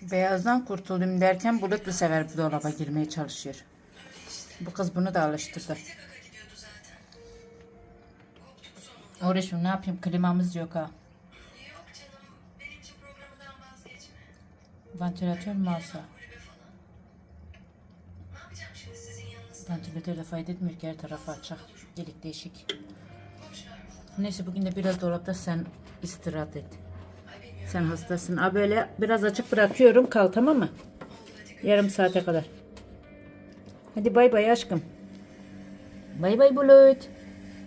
Beyazdan kurtulayım derken Bulut bu sefer bu dolaba girmeye çalışıyor. Bu kız bunu da alıştırdı. Uğraşım ne yapayım, klimamız yok ha. Vantilatör mü alsa? Vantilatör de fayda etmiyor ki, her tarafı açık. Delik deşik. Neyse bugün de biraz dolapta sen istirahat et. Sen hastasın. Böyle biraz açık bırakıyorum, kal tamam mı? Yarım saate kadar. Hadi bay bay aşkım. Bay bay Bulut.